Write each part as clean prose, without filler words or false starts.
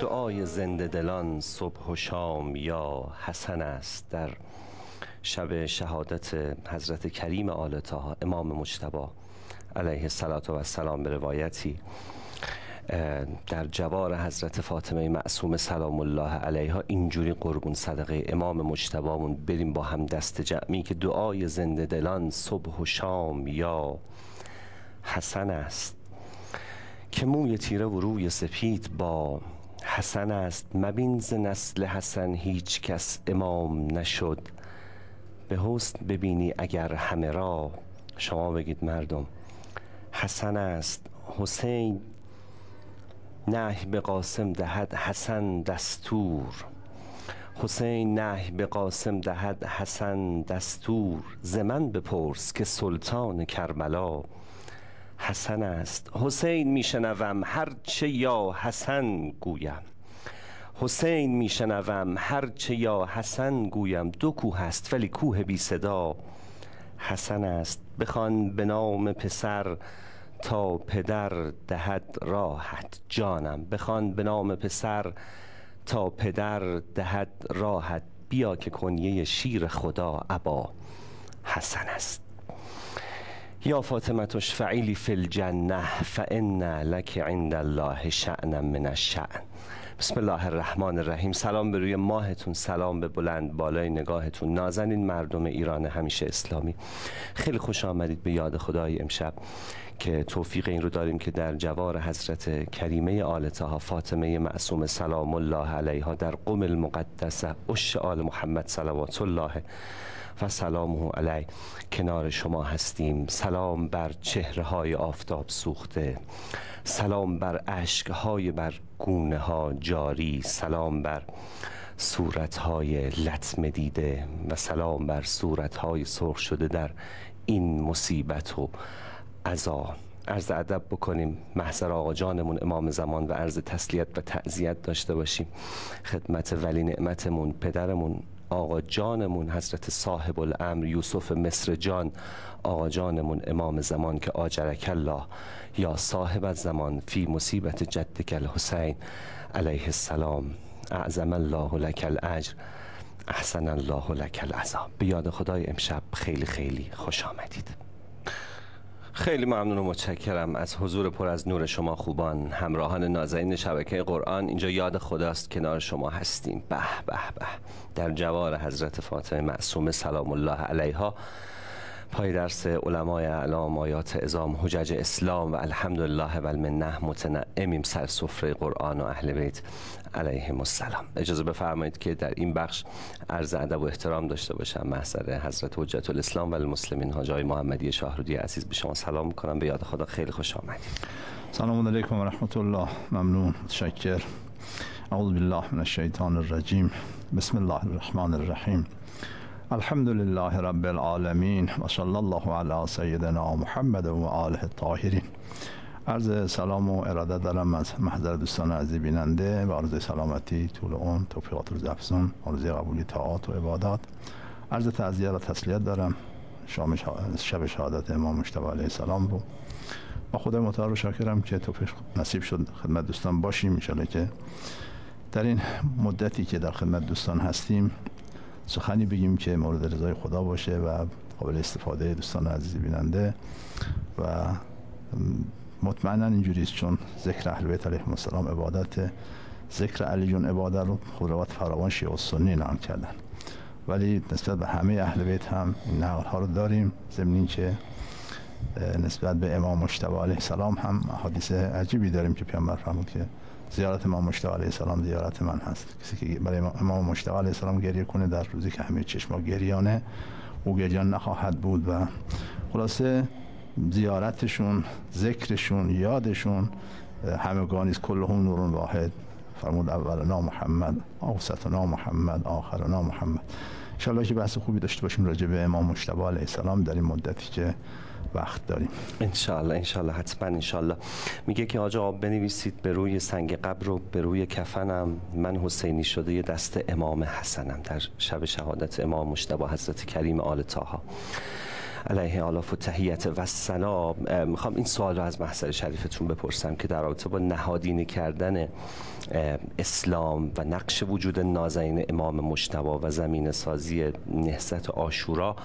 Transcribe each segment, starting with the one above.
دعای زنده دلان صبح و شام یا حسن است. در شب شهادت حضرت کریم آل طه امام مجتبی علیه السلام به روایتی در جوار حضرت فاطمه معصومه سلام الله علیها اینجوری قربون صدقه امام مجتبیمون بریم با هم دست جمعی که دعای زنده دلان صبح و شام یا حسن است. که موی تیره و روی سپید با حسن است. مبین ز نسل حسن هیچ کس امام نشد. به حسن ببینی اگر همه را، شما بگید مردم، حسن است. حسین نهی به قاسم دهد حسن دستور. حسین نهی به قاسم دهد حسن دستور. ز من بپرس که سلطان کربلا حسن است. حسین میشنوم هرچه یا حسن گویم. حسین میشنوم هرچه یا حسن گویم. دو کوه است ولی کوه بی صدا حسن است. بخوان به نام پسر تا پدر دهد راحت جانم. بخوان به نام پسر تا پدر دهد راحت. بیا که کنیه شیر خدا ابا حسن است. یا فاطمه اشفعیلی فی الجنه فان لک عند الله شأنا من الشأن. بسم الله الرحمن الرحیم. سلام به روی ماهتون، سلام به بلند بالای نگاهتون، نازنین مردم ایران همیشه اسلامی. خیلی خوش آمدید به یاد خدای امشب که توفیق این رو داریم که در جوار حضرت کریمه آل طه فاطمه معصومه سلام الله علیها در قم المقدسه عش آل محمد صلوات الله و سلامه علیه کنار شما هستیم. سلام بر چهره های آفتاب سوخته، سلام بر اشک های بر گونه ها جاری، سلام بر صورت های لطمه دیده و سلام بر صورت های سرخ شده در این مصیبت و عزا. عرض ادب بکنیم محضر آقا جانمون امام زمان و عرض تسلیت و تعزیت داشته باشیم خدمت ولی نعمتمون پدرمون آقا جانمون حضرت صاحب الامر یوسف مصر جان، آقا جانمون امام زمان که آجرک الله یا صاحب الزمان فی مصیبت جدک الحسین علیه السلام اعظم الله لک الاجر احسن الله لک العزا. به یاد خدای امشب خیلی خیلی خوش آمدید. خیلی ممنون و متشکرم از حضور پر از نور شما خوبان، همراهان نازنین شبکه قرآن. اینجا یاد خداست کنار شما هستیم. به به به در جوار حضرت فاطمه معصومه سلام الله علیها، پای درس علمای اعلام آیات عظام حجج اسلام و الحمدلله و المنه متنعمیم سر سفره قرآن و اهل بیت علیهم السلام. اجازه بفرمایید که در این بخش عرض ادب و احترام داشته باشم محضر حضرت حجت الاسلام و المسلمین حاج آقای محمدی شاهرودی عزیز به شما سلام میکنم. به یاد خدا خیلی خوش آمدید. سلام علیکم و رحمت الله. ممنون، متشکر. اعوذ بالله من الشیطان الرجیم. بسم الله الرحمن الرحیم. الحمد لله رب العالمین و صلی الله علی سیدنا محمد و آله الطاهرین. عرض سلام و اراده دارم از محضر دوستان عزیز بیننده و عرض سلامتی، طول عمر، توفیقات روز افزون، عرض قبولی طاعات و عبادات. عرض تعزیه و تسلیت دارم شب شهادت امام مجتبی علیه السلام رو. با خدای متعال رو شاکرم که توفیق نصیب شد خدمت دوستان باشیم. ان شاءالله که در این مدتی که در خدمت دوستان هستیم سخنی بگیم که مورد رضای خدا باشه و قابل استفاده دوستان عزیز بیننده و مطمئنا اینجوری است، چون ذکر اهل بیت علیهم السلام عبادت، ذکر علی جون عبادت رو خودروات فراوان شیعه و سنی نام کردن، ولی نسبت به همه اهل بیت هم این نقل ها رو داریم. ضمن اینکه نسبت به امام مجتبی علیه السلام هم حدیث عجیبی داریم که پیامبر فرمود که زیارت امام مجتبی علیه السلام زیارت من هست. کسی که برای امام مجتبی علیه السلام گریه کنه در روزی که همه چشما گریانه او گریان نخواهد بود. و خلاصه زیارتشون، ذکرشون، یادشون همگانی است. کلهم نور واحد. فرمود اولنا محمد، اوسطنا محمد، آخرنا محمد. ان شاء الله که بحث خوبی داشته باشیم راجع به امام مجتبی علیه السلام در این مدتی که وقت داریم. انشالله حتما انشالله. میگه که آقا بنویسید به روی سنگ قبر و به روی کفنم من حسینی شده یه دست امام حسنم. در شب شهادت امام مجتبی حضرت کریم آل طه علیه آلاف و تحیت و ثنا، میخوام این سوال رو از محضر شریفتون بپرسم که در رابطه با نهادینه کردن اسلام و نقش وجود نازنین امام مجتبی و زمینه سازی نهضت عاشورا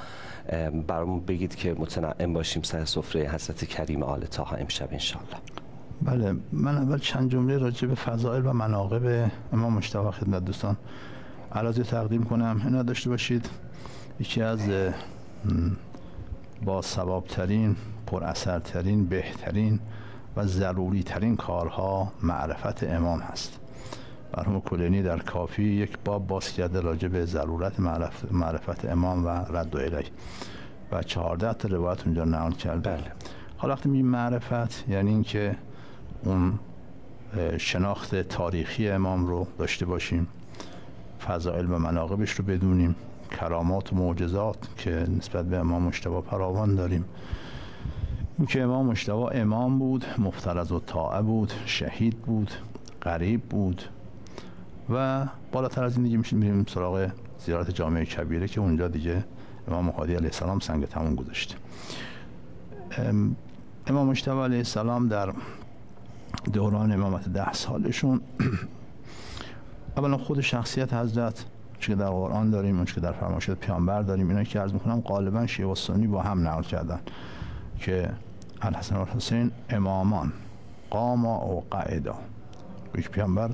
برامون بگید که متنعم باشیم سر سفره حضرت کریم آل طه امشب انشالله. بله، من اول چند جمله راجع به فضائل و مناقب امام مجتبی خدمت دوستان عرض تقدیم کنم. اینا داشته باشید یکی از با ثوابترین، پر اثرترین، بهترین و ضروری ترین کارها معرفت امام هست. مرحوم کلینی در کافی یک باب باز کرده راجع به ضرورت معرفت امام و رد و الیه و 14 تا روایت اونجا نقل کرده. بله. حالا وقتی میگیم معرفت یعنی اینکه اون شناخت تاریخی امام رو داشته باشیم، فضائل و مناقبش رو بدونیم، کرامات و معجزات که نسبت به امام مجتبی فراوان داریم، این که امام مجتبی امام بود، مفترض الطاعه بود، شهید بود، غریب بود و بالاتر از این دیگه میریم سراغ زیارت جامع کبیره که اونجا دیگه امام مهدی علیه السلام سنگ تموم گذاشته. امام مجتبی علیه السلام در دوران امامت 10 سالشون اولا خود شخصیت حضرت چه در قرآن داریم، اون که در فرمایشات پیامبر داریم، اینا که عرض میکنم غالبا شیعه و سنی با هم نقل کردن که الحسن و الحسین امامان قاما و قعدا. یک پیامبر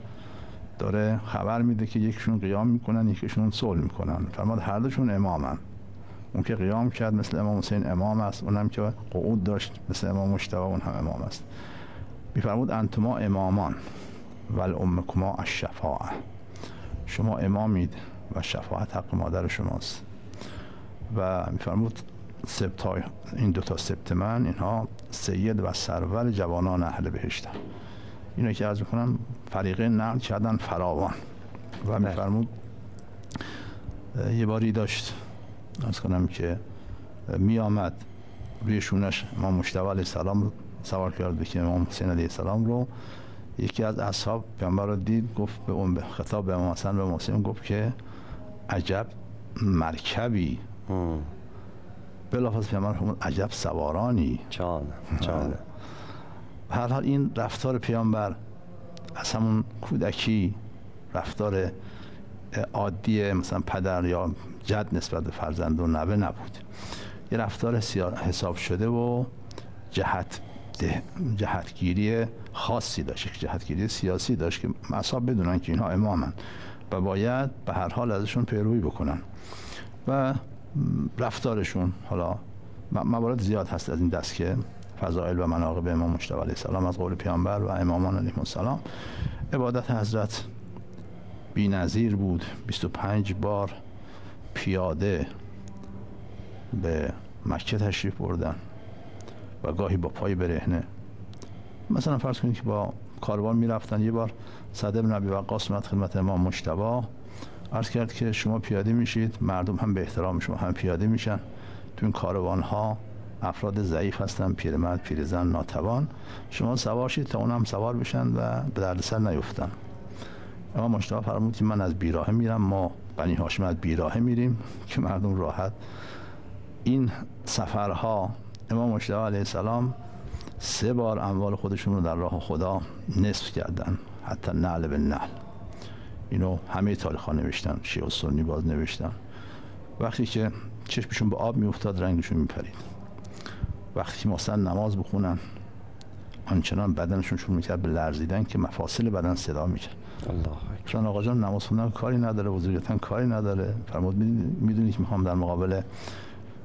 داره خبر میده که یکیشون قیام میکنن یکیشون صلح میکنن، فرمود هر دوشون امامن. اون که قیام کرد مثل امام حسین امام است، اونم که قعود داشت مثل امام مجتبی اون هم امام است. میفرمود انتما امامان والامکما الشفاعه، شما امامید و شفاعت حق مادر شماست. و میفرمود سبتای این دوتا سبت من اینها سید و سرور جوانان اهل بهشتن. اینو که عرض میکنم فریقین نقل کردن فراوان. و میفرمود یه باری داشت عرض کنم که می آمد روی شونش امام مجتبی علیه السلام رو سوار کرد که امام حسین علیه السلام رو یکی از اصحاب پیامبر رو دید، گفت به اون خطاب به امام حسن و امام حسین گفت که عجب مرکبی. بلافاصله پیامبر فرمود عجب سوارانی. جان. به هر حال این رفتار پیامبر از همون کودکی رفتار عادی مثلا پدر یا جد نسبت به فرزند و نوه نبود، یه رفتار حساب شده و جهتگیری خاصی داشت، جهتگیری سیاسی داشت که اصحاب بدونن که اینها امامن و باید به هر حال ازشون پیروی بکنن. و رفتارشون حالا موارد زیاد هست از این دست که فضائل و مناقب امام مجتبی علیه السلام از قول پیامبر و امامان علیهم السلام. عبادت حضرت بی‌نظیر بود. 25 بار پیاده به مکه تشریف بردن و گاهی با پای برهنه. مثلا فرض کنید که با کاروان میرفتن، یه بار سعد بن ابی وقاص اومد خدمت امام مجتبی عرض کرد که شما پیاده میشید، مردم هم به احترام شما هم پیاده میشن، تو این کاروان ها افراد ضعیف هستن، پیرمرد، پیرزن، ناتوان، شما سوار شید تا اون هم سوار بشن و به دردسر نیفتن. امام مجتبی فرمود که من از بیراهه میرم، ما بنی هاشم از بیراهه میریم که مردم راحت. این سفرها امام مجتبی علیه السلام 3 بار اموال خودشون رو در راه خدا نصف کردن، حتی نعل به نعل. اینو همه تاریخ ها نوشتن، شیعه و سنی باز نوشتن. وقتی که چشمشون به آب میافتاد رنگشون میپرید، وقتی که مثلا نماز بخونن آنچنان بدنشون شروع میکرد به لرزیدن که مفاصل بدن صدا میکرد. الله چون آقا جان نماز خوندن کاری نداره، وضویتن کاری نداره. فرمود میدونی که میخوام در مقابل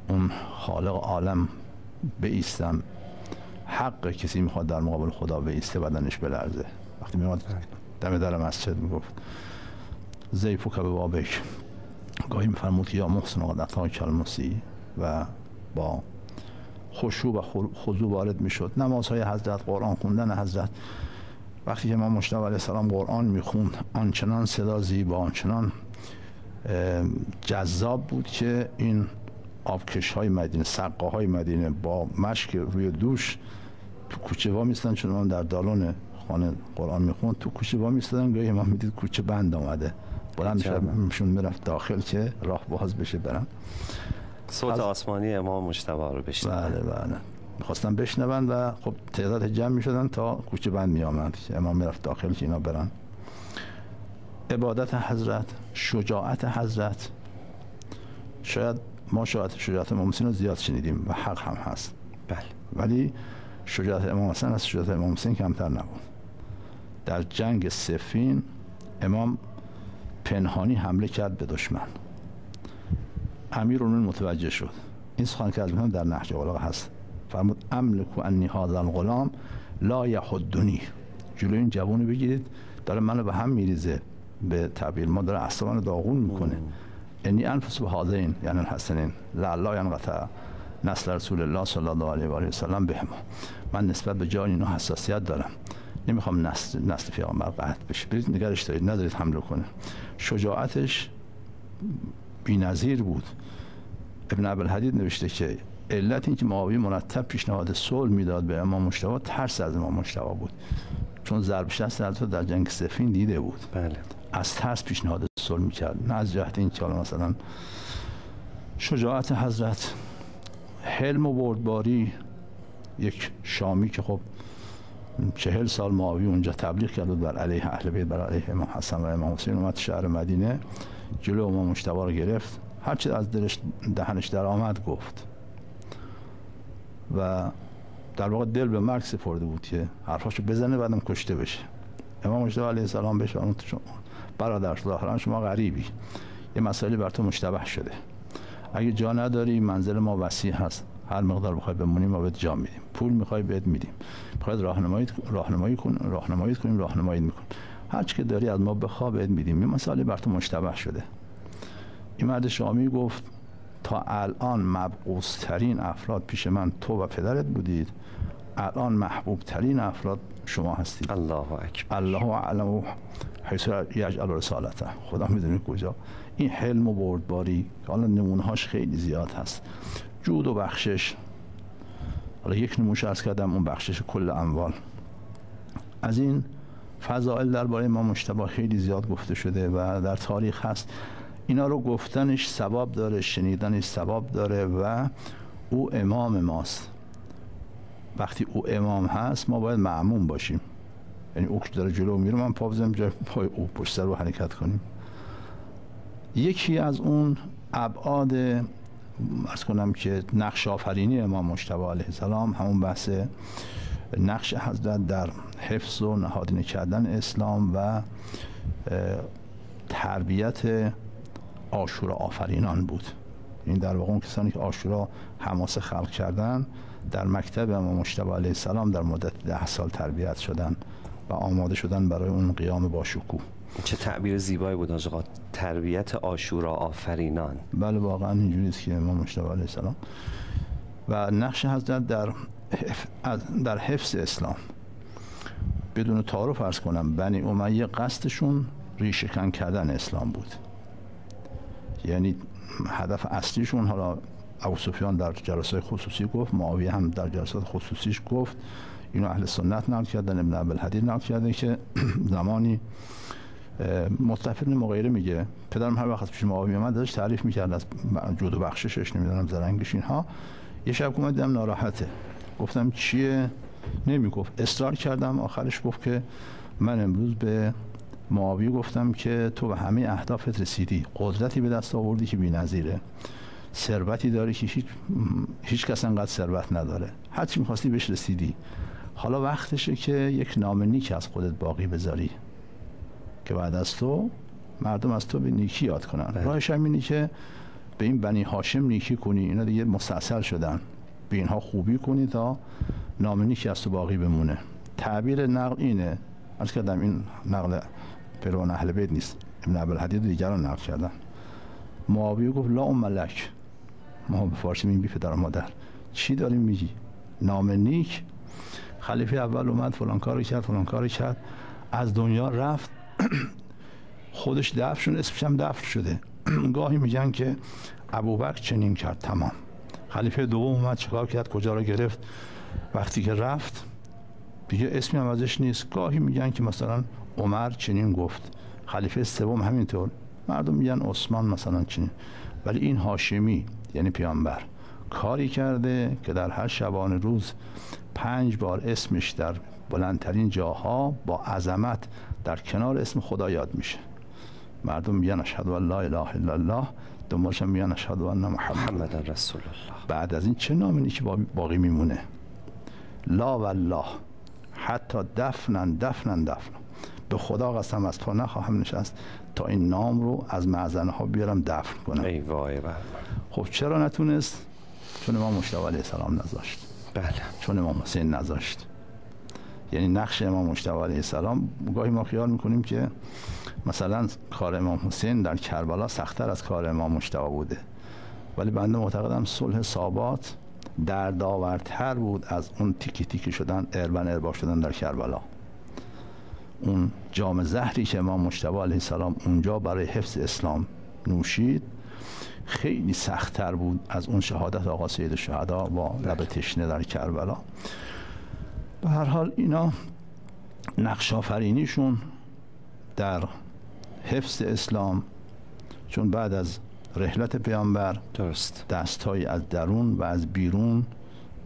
اون خالق عالم بایستم، حق کسی میخواد در مقابل خدا بایسته بدنش بلرزه. وقتی میاد دم در مسجد میگفت زیفوک به بابک، گاهی میفرمود که یا محسن قد اتاک المسی و با خشوع و خضوع وارد میشد. نمازهای حضرت، قرآن خوندن حضرت، وقتی که امام مجتبی علیه السلام قرآن میخوند آنچنان صدا زیبا، آنچنان جذاب بود که این آبکش های مدینه، سقا های مدینه با مشک روی دوش تو کوچه وا میستن، چون امام در دالون خانه قرآن میخوند تو کوچه وا میستادن، گاهی امام میدید کوچه بند آمده، بلند میشون میرفت داخل که راه باز بشه برن. صوت آسمانی امام مجتبی رو بشنون. بله میخواستن بشنون و خب تعداد جمع میشدن تا کوچه بند میامد که امام میرفت داخل که اینا برن. عبادت حضرت، شجاعت حضرت، شاید ما شجاعت امام حسین رو زیاد شنیدیم و حق هم هست، بله، ولی شجاعت امام حسین از شجاعت امام حسین کمتر نبود. در جنگ صفین امام پنهانی حمله کرد به دشمن. امیرالمومنین متوجه شد. این سخن که از هم در نهج البلاغه هست. فرمود املک انی هذا الغلام لا یحدنی. جلوی این جوانو بگیرید، داره منو به هم میریزه، به تعبیر ما داره اعصاب منو داغون میکنه. انی انفس بهذین یعنی الحسنین لعل ینقطع نسل رسول الله صلی الله علیه و آله و سلم بهما. من نسبت به جان اینا حساسیت دارم، نمیخوام نسل پیامبر قطع بشه. برید نگرش دارید، ندارید حمله کنه. شجاعتش بی‌نظیر بود. ابن ابوالحدید نوشته که علت این که معاویه مرتب پیشنهاد صلح میداد به امام مجتبی ترس از امام مجتبی بود، چون ضرب شست حضرت در جنگ صفین دیده بود. بله. از ترس پیشنهاد صلح میکرد، نه از جهت این که مثلا شجاعت حضرت. حلم و بردباری. یک شامی که خب 40 سال معاویه اونجا تبلیغ کرد بر علیه اهل بیت، بر علیه امام حسن و امام حسین، اومد شهر مدینه، جلو امام مجتبی رو گرفت، هرچی از دهنش در آمد گفت و در واقع دل به مرگ سپرده بود که حرفاشو بزنه بعدم کشته بشه. امام مجتبی علیه السلام بهش فرمود برادر ظاهرا شما غریبی، یه مسئله بر تو مشتبه شده، اگه جا نداری منزل ما وسیع هست، هر مقدار بخوای بمونیم ما بهت جا میدیم، پول میخوای بهت میدیم، میخواد راهنمایی میکنیم، هر چی که داری از ما بخوا بهت میدیم، این مسئله بر تو مشتبه شده. این مرد شامی گفت تا الان مبغوث ترین افراد پیش من تو و پدرت بودید، الان محبوب ترین افراد شما هستید. الله اکبر. الله اعلم حیث یجعل رسالته. خدا میدونه کجا. این حلم و بردباری که حالا نمونهاش خیلی زیاد هست. جود و بخشش، حالا یک نمونهش عرض کردم، اون بخشش کل اموال. از این فضائل درباره امام مجتبی خیلی زیاد گفته شده و در تاریخ هست. اینا رو گفتنش ثواب داره، شنیدنش ثواب داره و او امام ماست. وقتی او امام هست ما باید معموم باشیم، یعنی او که داره جلو میره من پا بزنم جای پای او، پشت سر رو حرکت کنیم. یکی از اون ابعاد عرض کنم که نقش آفرینی امام مجتبی علیه السلام همون بحث نقش حضرت در حفظ و نهادینه کردن اسلام و تربیت عاشورا آفرینان بود. این در واقع اون کسانی که عاشورا حماسه خلق کردن در مکتب امام مجتبی علیه السلام در مدت 10 سال تربیت شدن و آماده شدن برای اون قیام با شکوه. چه تعبیر زیبایی بود آقا، تربیت عاشورا آفرینان. بله واقعا اینجوری است که امام مجتبی علیه السلام و نقش حضرت در حفظ اسلام. بدون تعارف عرض کنم بنی امیه قصدشون ریشه‌کن کردن اسلام بود، یعنی هدف اصلیشون، حالا ابو سفیان در جلسات خصوصی گفت، معاویه هم در جلسات خصوصیش گفت، اینو اهل سنت نقل کردن، ابن ابوالحدید نقل کرده که زمانی متفق مغیره میگه پدرم هر وقت پیش معاویه اومد داشت تعریف میکرد از جود و بخششش، نمیدونم زرنگش اینها. یه شب اومد دیدم ناراحته، گفتم چیه؟ نمیگفت، اصرار کردم، آخرش گفت که من امروز به معاویه گفتم که تو به همه اهدافت رسیدی، قدرتی به دست آوردی که بی‌نظیره، ثروتی داری که هیچ کس انقدر ثروت نداره، هر چی می‌خواستی بهش رسیدی، حالا وقتشه که یک نام نیک از خودت باقی بذاری که بعد از تو مردم از تو به نیکی یاد کنن. راهش هم اینه که به این بنی هاشم نیکی کنی، اینا دیگه مستاصل شدن، به اینها خوبی کنی تا نام نیکی از تو باقی بمونه. تعبیر نقل اینه، عرض کردم این نقل پیروان اهل بیت نیست، ابن ابوالحدید دیگران نقل کردن. معاویه گفت لا ام لک، ما به فارسی میگیم بی پدر و مادر، چی داریم میگی؟ نام نیک؟ خلیفه اول اومد فلان کارو کرد، فلان کارو کرد، از دنیا رفت، خودش دفن شد، اسمش هم دفن شده. گاهی میگن که ابوبکر چنین کرد، تمام. خلیفه دوم اومد چیکار کرد، کجا رو گرفت، وقتی که رفت دیگه اسمی هم ازش نیست. گاهی میگن که مثلا عمر چنین گفت، خلیفه سوم همینطور، مردم میگن عثمان مثلا چنین. ولی این هاشمی یعنی پیامبر کاری کرده که در هر شبانه روز 5 بار اسمش در بلندترین جاها با عظمت در کنار اسم خدا یاد میشه. مردم میگن اشهد ان لا اله الا الله، دنبالش هم میگن اشهد ان محمد رسول الله. بعد از این چه نامی که باقی میمونه؟ لا والله حتی دفنن به خدا قسم از پا نخواهم نشست تا این نام رو از معزنه ها بیارم دفن کنم. ای وای. خب چرا نتونست؟ چون امام مجتبی علیه السلام نذاشت. بله. چون امام حسین نذاشت. یعنی نقش امام مجتبی علیه السلام، گاهی ما خیال میکنیم که مثلا کار امام حسین در کربلا سخت‌تر از کار امام مجتبی بوده، ولی بنده معتقدم صلح سابات دردآورتر بود از اون تیکی تیکی شدن، اربا شدن در کربلا. اون جام زهری که امام مجتبی علیه السلام اونجا برای حفظ اسلام نوشید خیلی سخت‌تر بود از اون شهادت آقا سید الشهدا با لب تشنه در کربلا. به هر حال اینا نقش آفرینیشون در حفظ اسلام، چون بعد از رحلت پیامبر درست دستایی از درون و از بیرون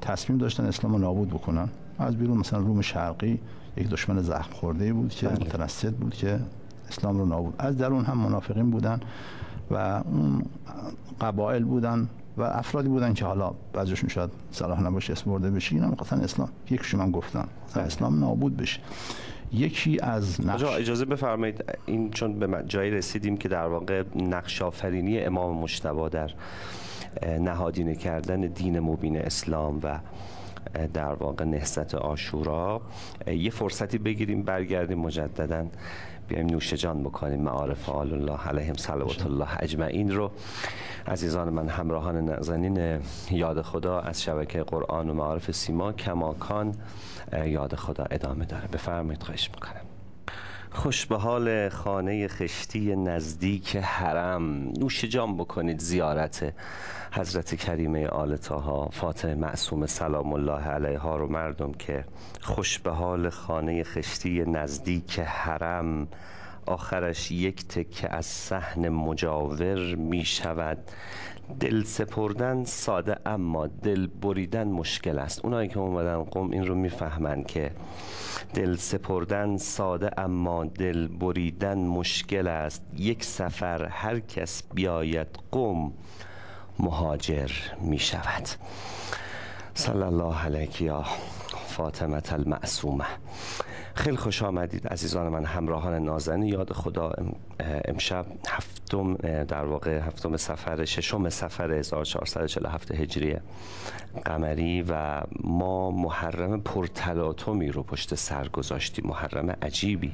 تصمیم داشتن اسلام رو نابود بکنن. از بیرون مثلا روم شرقی یک دشمن زخم خورده بود که مترصد بود که اسلام رو نابود، از درون هم منافقین بودن و اون قبایل بودن و افرادی بودن که حالا بعضیشون شاید صلاح نباشه اسم برده بشه، اینا می‌خواستن اسلام، یکیشون هم گفتن اسلام نابود بشه. یکی از نقش اجازه بفرمایید، این چون به جایی رسیدیم که در واقع نقش آفرینی امام مجتبی در نهادینه کردن دین مبین اسلام و در واقع نهضت عاشورا، یه فرصتی بگیریم برگردیم مجددا بیایم نوش جان بکنیم معارف آل الله علیهم صلوات الله اجمعین رو. عزیزان من، همراهان نازنین یاد خدا از شبکه قرآن و معارف سیما کماکان یاد خدا ادامه داره. بفرمایید، خواهش میکنم. خوش به حال خانه خشتی نزدیک حرم، نوش جان بکنید زیارت حضرت کریمه آل طاها فاطمه معصومه سلام الله علیها رو. مردم که خوش به حال خانه خشتی نزدیک حرم، آخرش یک تکه از صحن مجاور می شود. دل سپردن ساده اما دل بریدن مشکل است. اونایی که اومدن قم این رو میفهمن که دل سپردن ساده اما دل بریدن مشکل است. یک سفر هر کس بیاید قم مهاجر می شود. صلی الله علیک یا فاطمه المعصومه. خیلی خوش آمدید عزیزان من، همراهان نازنین یاد خدا. امشب هفتم سفر، ششم سفر 1447 هجری قمری و ما محرم پرتلاطمی رو پشت سر گذاشتیم. محرم عجیبی،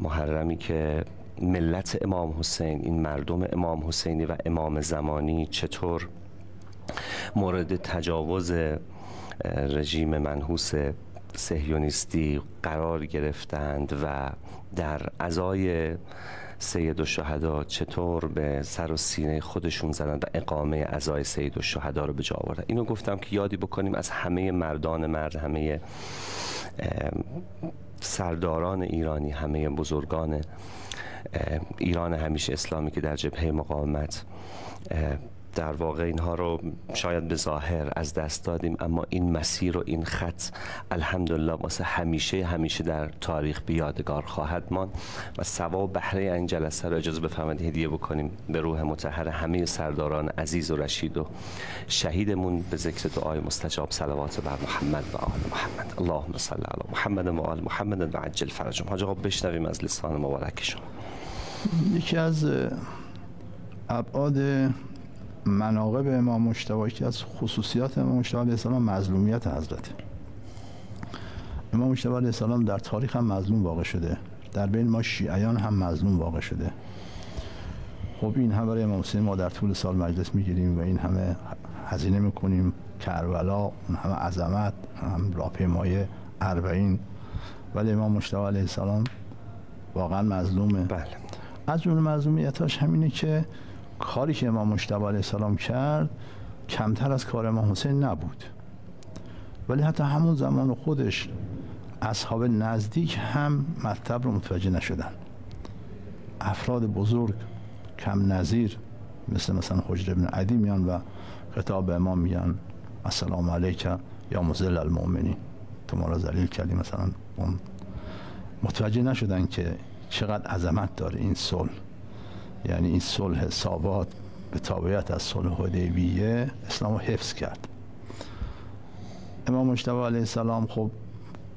محرمی که ملت امام حسین، این مردم امام حسینی و امام زمانی چطور مورد تجاوز رژیم منحوس صهیونیستی قرار گرفتند و در عزای سید الشهدا چطور به سر و سینه خودشون زدند و اقامه عزای سید الشهدا رو به جا آوردن. اینو گفتم که یادی بکنیم از همه مردان مرد، همه سرداران ایرانی، همه بزرگان ایران همیشه اسلامی که در جبهه مقاومت در واقع اینها رو شاید به ظاهر از دست دادیم، اما این مسیر و این خط الحمدلله واسه همیشه در تاریخ به یادگار خواهد ماند و ثواب بهره این جلسه رو اجازه بفرمایید هدیه بکنیم به روح مطهر همه سرداران عزیز و رشید و شهیدمون به ذکر دعای مستجاب. صلوات بر محمد و آل محمد. اللهم صل علی محمد و آل محمد و عجل فرجهم. حاج آقا بشنویم از لسان مبارکشون. یکی از ابعاد مناقب امام مجتبی، که از خصوصیات امام مجتبی علیه السلام مظلومیت حضرت. امام مجتبی علیه السلام در تاریخ هم مظلوم واقع شده، در بین ما شیعیان هم مظلوم واقع شده. خب این هم برای امام حسین ما در طول سال مجلس میگیریم و این همه هزینه میکنیم، کربلا، اون همه عظمت، هم راهپیمایی 40، ولی امام مجتبی علیه السلام واقعا مظلومه. بله. از جمله مظلومیتاش همینه که کاری که امام مجتبی علیه السلام کرد کمتر از کار امام حسین نبود، ولی حتی همون زمان خودش اصحاب نزدیک هم مطلب رو متوجه نشدن. افراد بزرگ کم نظیر مثلا حجر ابن عدی میان و خطاب به امام میگن السلام علیک یا مذل المؤمنین، تو ما را ذلیل کردی. مثلا متوجه نشدن که چقدر عظمت داره این صلح. یعنی این صلح سابات به تابعیت از صلح حدیبیه اسلام رو حفظ کرد. امام مجتبی علیه السلام خب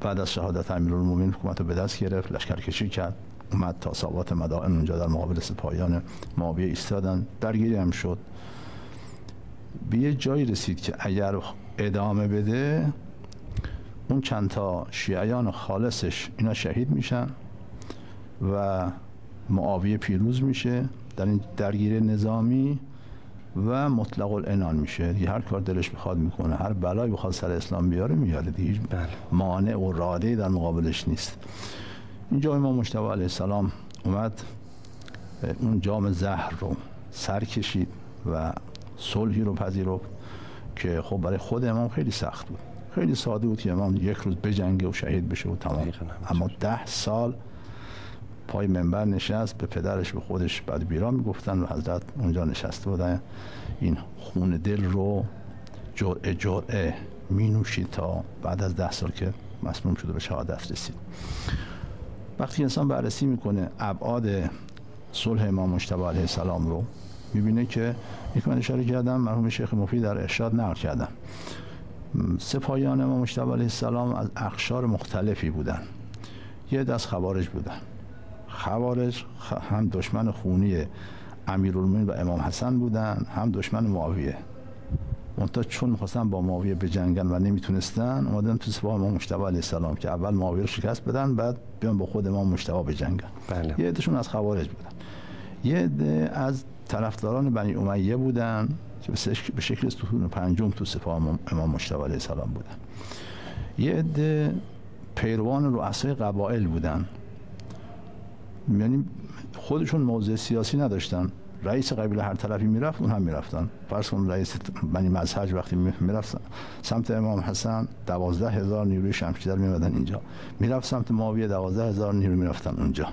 بعد از شهادت امیرالمومنین حکومت رو به دست گرفت، لشکرکشی کرد، اومد تا سابات مدائن، اونجا در مقابل سپاهیان معاویه ایستادن، درگیری هم شد. به یه جایی رسید که اگر ادامه بده اون چند تا شیعیان خالصش اینا شهید میشن و معاویه پیروز میشه در این درگیری نظامی و مطلق العنان میشه دیگه. هر کار دلش بخواد میکنه، هر بلایی بخواد سر اسلام بیاره میاره دیگه. مانع و راده در مقابلش نیست. اینجا امام مجتبی علیه السلام اومد اون جام زهر رو سر کشید و صلحی رو پذیرفت که خب برای خود امام خیلی سخت بود. خیلی ساده بود که امام یک روز بجنگه و شهید بشه و تمام. اما 10 سال پای منبر نشست، به پدرش به خودش بعد بیرا میگفتن و حضرت اونجا نشسته بودن. این خون دل رو جرعه جرعه می نوشید تا بعد از 10 سال که مسموم شده به شهادت رسید. وقتی انسان بررسی میکنه ابعاد صلح امام مجتبی علیه السلام رو میبینه که یک من اشاره کردم، مرحوم شیخ مفید در ارشاد نقل کردن، سپاهیان امام مجتبی علیه السلام از اقشار مختلفی بودن. یه عده از خوارج بودن. خوارج هم دشمن خونی امیرالمومنین و امام حسن بودن، هم دشمن معاویه. منتها چون می‌خواستن با معاویه بجنگن و نمیتونستن، اومدن تو سپاه امام مجتبی علیه السلام که اول معاویه رو شکست بدن بعد بیان با خود امام مجتبی بجنگن. بله. یه عدهشون از خوارج بودن. یه عده از طرفداران بنی امیه بودن که به شکل ستون پنجم تو سپاه امام مجتبی علیه السلام بودن. یه عده پیروان رؤسای قبایل بودن، یعنی خودشون موضع سیاسی نداشتن. رئیس قبیله هر طرفی میرفت اون هم میرفتن. فرض کن رئیس بنی مزهج وقتی میرفت سمت امام حسن 12,000 نیروی شمشیر میمدن اینجا، میرفت سمت معاویه 12,000 نیرو میرفتن اونجا.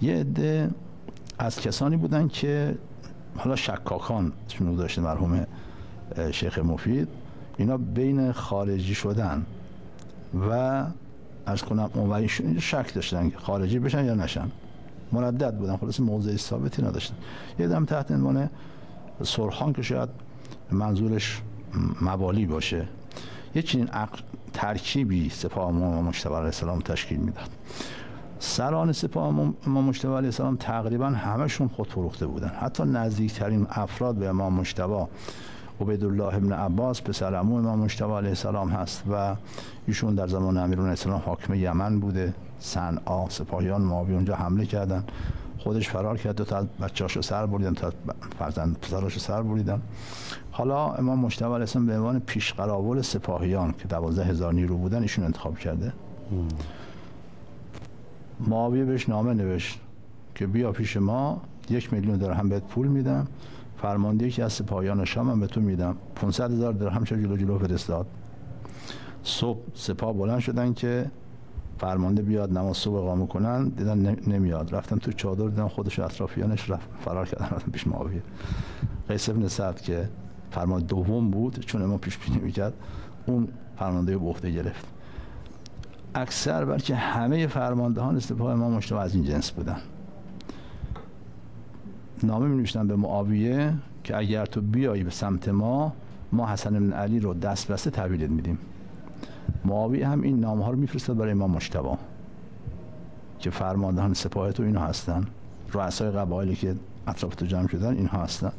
یه عده از کسانی بودن که حالا شکاکان اسمشون داشته مرحوم شیخ مفید، اینا بین خارجی شدن و از کنم اونوریشون شک داشتن که خارجی بشن یا نشن، مردد بودن، خلاص موضع ثابتی نداشتن. یه دم تحت عنوان سرخان که شاید منظورش موالی باشه، یه چنین ترکیبی سپاه امام مجتبی علیه السلام تشکیل میداد. سران سپاه امام مجتبی علیه السلام تقریبا همشون خودفروخته بودن. حتی نزدیکترین افراد به امام مجتبی عبیدالله ابن عباس پسر عمو امام مجتبی علیه السلام هست و ایشون در زمان امیرالمومنین السلام حاکم یمن بوده. صنعا سپاهیان معاویه اونجا حمله کردن، خودش فرار کرد، تا بچه‌اشو سر بریدن، تا فرزند پسراشو سر بریدن. حالا امام مجتبی علیه السلام به عنوان پیش قراول سپاهیان که 12,000 نیرو بودن ایشون انتخاب کرده. معاویه بهش نامه نوشت که بیا پیش ما، 1,000,000 درهم بهت پول میدم، فرماندهی که از سپاهیان شام هم به تو میدم. 500,000 درهم جلو فرستاد. صبح سپاه بلند شدن که فرمانده بیاد نماز صبح اقامه کنن، دیدن نمیاد، رفتن تو چادر دیدن خودش و اطرافیانش رفت فرار کردن، رفتن پیش معاویه. قیس بن سعد که فرمانده دوم بود، چون امام پیش بینی میکرد، اون فرمانده رو به عهده گرفت. اکثر بلکه همه فرماندهان سپاه امام مجتبی از این جنس بودن. نامه می نوشتن به معاویه که اگر تو بیایی به سمت ما حسن بن علی رو دست بسته تحویلت میدیم. معاویه هم این نامه ها رو میفرستاد برای امام مجتبی که فرماندهان سپاه تو اینا هستن، رؤسای قبایلی که اطراف تو جمع شدن اینها هستن.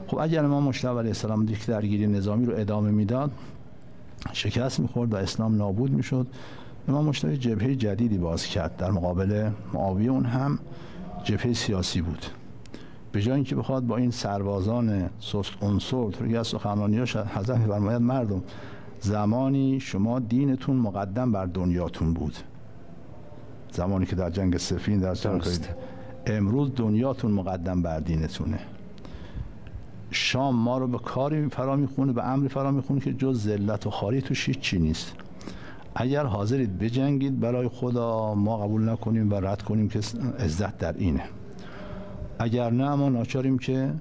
خب اگر امام مجتبی علیه السلام یک درگیری نظامی رو ادامه میداد، شکست میخورد و اسلام نابود میشد. امام مجتبی جبهه جدیدی باز کرد در مقابل معاویه، اون هم جبهه سیاسی بود. به جای اینکه بخواد با این سربازان سست عنصر، توی از سخنرانیاش حضرت می‌فرماید مردم زمانی شما دینتون مقدم بر دنیاتون بود، زمانی که در جنگ صفین در جنگ امروز دنیاتون مقدم بر دینتونه. شام ما رو به کاری فرا میخونه، به امری فرا میخونه که جز ذلت و خواری توش هیچی نیست. اگر حاضرید بجنگید برای خدا، ما قبول نکنیم و رد کنیم که عزت در اینه. اگر نه ما ناچاریم که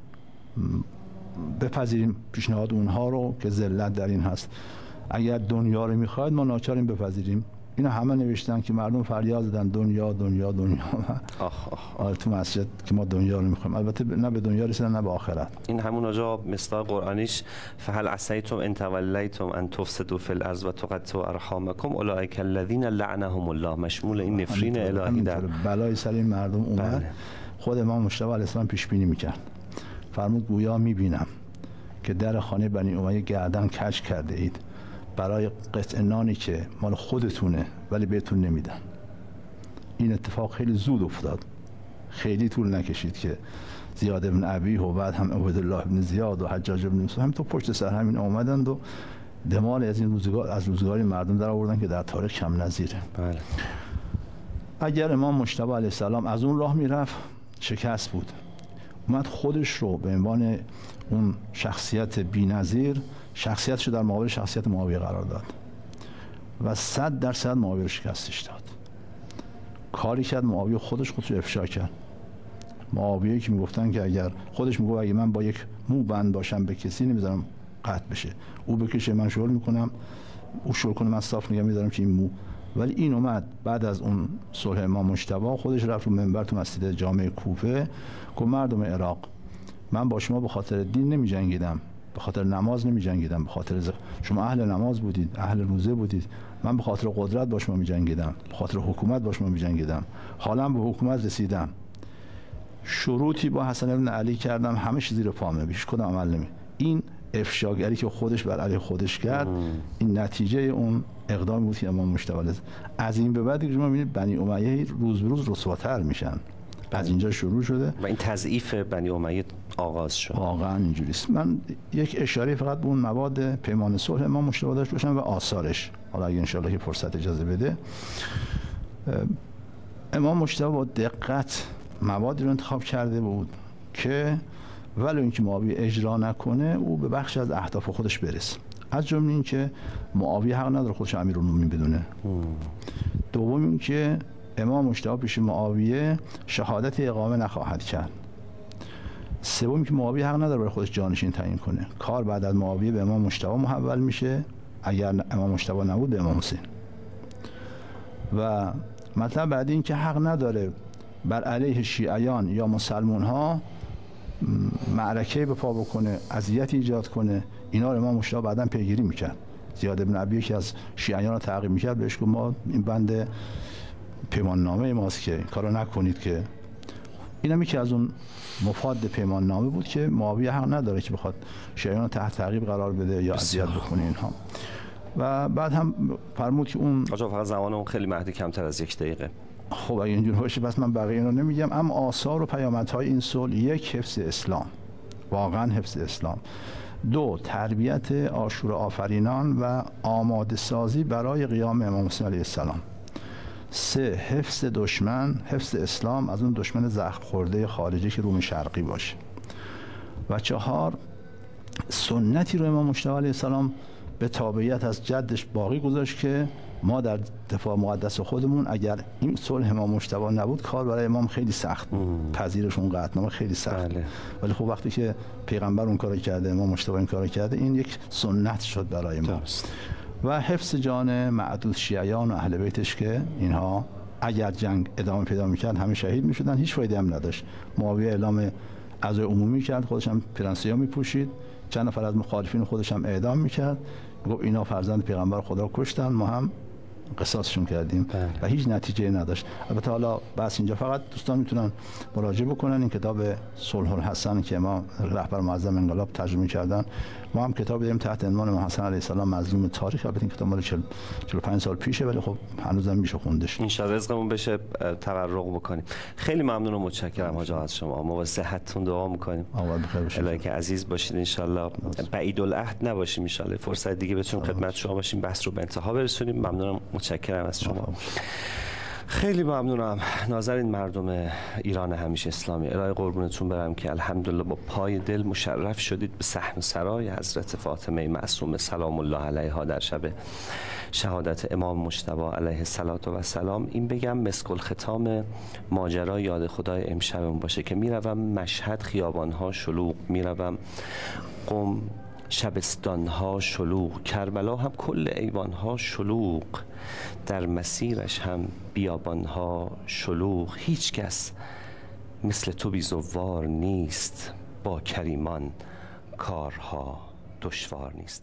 بپذیریم پیشنهاد اونها رو که ذلت در این هست. اگر دنیا رو میخواید ما ناچاریم بپذیریم. اینا همه نوشتن که مردم فریاد زدن دنیا دنیا دنیا. تو مسجد که ما دنیا رو میخوایم. البته نه به دنیا رسیدن نه به آخرت. این همون آجا مصداق قرآنیش فهل عسیتم ان تولیتم ان تفسدوا فی الارض و تقطعوا ارحامکم اولئک الذین لعنهم الله، مشمول این نفرین الهی در بلای سر این مردم اومد. خود امام مجتبی علیه السلام پیش بینی میکرد. فرمود گویا میبینم که در خانه بنی امیه گردن کج کرده اید برای قطع نانی که مال خودتونه ولی بهتون نمیدن. این اتفاق خیلی زود افتاد، خیلی طول نکشید که زیاد ابن ابی و بعد هم عبیدالله ابن زیاد و حجاج ابن یوسف هم تو پشت سر همین آمدند و دمال از این روزگار مردم در آوردن که در تاریخ کم نظیره. بله. اگر امام مجتبی علیه السلام از اون راه میرفت شکست بود. اومد خودش رو به عنوان اون شخصیت بی‌نظیر شخصیتش رو در مقابل شخصیت معاویه قرار داد و 100% معاویه رو شکستش داد. کاری کرد معاویه خودش رو افشا کرد. معاویه که میگفتن که اگر خودش میگه اگه من با یک مو بند باشم به کسی نمیذارم قطع بشه، او بکشه من شغل میکنم، او شغل کنه من صاف نگه میذارم که این مو. ولی این اومد بعد از اون صلح امام مجتبی خودش رفت رو منبر تو مسجد جامع کوفه که مردم عراق من با شما به خاطر دین نمی جنگیدم، به خاطر نماز نمی جنگیدم، به خاطر شما اهل نماز بودید، اهل روزه بودید، من به خاطر قدرت با شما می جنگیدم، به خاطر حکومت با شما می جنگیدم، حالا به حکومت رسیدم، شروطی با حسن بن علی کردم، همه چیزی رو پامه بیش کدام عمل نمی. این افشاگری که خودش بر علی خودش کرد این نتیجه اون اقدام بود که امام مجتبی از این به بعد که شما میبینید بنی امیه روز به روز رسواتر میشن. از اینجا شروع شده و این تضعیف بنی امیه آغاز شد. واقعا اینجوری است. من یک اشاره فقط به اون مواد پیمان صلح امام مجتبی داشته باشم و آثارش، حالا اگه ان شاء الله که فرصت اجازه بده. امام مجتبی با دقت موادی رو انتخاب کرده بود که ولی اینکه معاویه اجرا نکنه او به بخش از اهداف خودش برسه. از جمله اینکه معاویه حق نداره خودش امیرالمومنین بدونه. دوم اینکه امام مجتبی پیش معاویه شهادت اقامه نخواهد کرد. سوم اینکه معاویه حق نداره برای خودش جانشین تعیین کنه. کار بعد از معاویه به امام مجتبی محول میشه، اگر امام مجتبی نبود به امام حسین. و مطلب بعدی اینکه حق نداره بر علیه شیعیان یا مسلمان ها معرکه به پا بکنه، اذیت ایجاد کنه. اینا رو امام مجتبی بعداً پیگیری میکرد. زیاد بن ابی که از شیعیان رو تعقیب میکرد بهش گفت ما این بند پیمان نامه ماست که کارو نکنید. که اینم یکی از اون مفاد پیمان نامه بود که معاویه حق نداره که بخواد شیعیان رو تحت تعقیب قرار بده یا اذیت بکنه اینها. و بعد هم فرمود که اون آقا فقط زمان اون خیلی محدود، کمتر از 1 دقیقه. خب اگه اینجور باشه پس من بقیه اینو نمیگم. اما آثار و پیامدهای این صلح: یک، حفظ اسلام، واقعا حفظ اسلام. دو، تربیت عاشور آفرینان و آماده سازی برای قیام امام حسین علیه السلام. سه، حفظ دشمن، حفظ اسلام از اون دشمن زخم خورده خارجی که روم شرقی باشه. و چهار، سنتی رو امام مجتبی علیه السلام به تابعیت از جدش باقی گذاشت که ما در دفاع مقدس خودمون اگر این صلح امام مجتبی نبود کار برای امام خیلی سخت بود. پذیرش اون قطعنامه خیلی سخت. بله. ولی خب وقتی که پیغمبر اون کارو کرده، امام مجتبی این کارو کرده، این یک سنت شد برای ما. و حفظ جان معدود شیعیان و اهل بیتش که اینها اگر جنگ ادامه پیدا می‌کرد همه شهید می‌شدن، هیچ فایده هم نداشت. معاویه اعلام عزای عمومی کرد، خودش هم پرنسیا می‌پوشید، چند نفر از مخالفین خودش هم اعدام می‌کرد، گفت اینا فرزند پیغمبر خدا رو کشتن، ما هم قصاصشون کردیم. و هیچ نتیجه نداشت. البته حالا بس اینجا فقط دوستان میتونن مراجعه بکنن این کتاب صلح الحسن که ما رهبر معظم انقلاب ترجمه کردن. ما هم کتاب داریم تحت عنوان امام حسن علیه السلام مظلوم تاریخ. البته این کتاب مال 45 سال پیشه ولی خب هنوزم میشه خوندش. ان شاء الله رزقمون بشه تورق بکنیم. خیلی ممنون و متشکرم حاج از شما. ما با صحتتون دعا میکنیم. آقا بخیر باشید. الهی که عزیز باشید ان شاء الله. بعید العهد نباشیم ان شاء الله. فرصت دیگه بتونیم خدمت شما باشیم، بحث رو به انتها برسونیم. ممنونم، متشکرم از شما. خیلی ممنونم ناظرین مردم ایران همیشه اسلامی. الهی قربونتون برم که الحمدلله با پای دل مشرف شدید به صحن سرای حضرت فاطمه معصومه سلام الله علیها در شب شهادت امام مجتبی علیه السلام. این بگم مسک الختام ماجرا یاد خدای امشبمون باشه که میروم مشهد خیابانها شلوغ، میروم قم شبستانها شلوغ، کربلا هم کل ایوانها شلوغ، در مسیرش هم بیابانها شلوغ. هیچ کس مثل تو بی زوار نیست، با کریمان کارها دشوار نیست.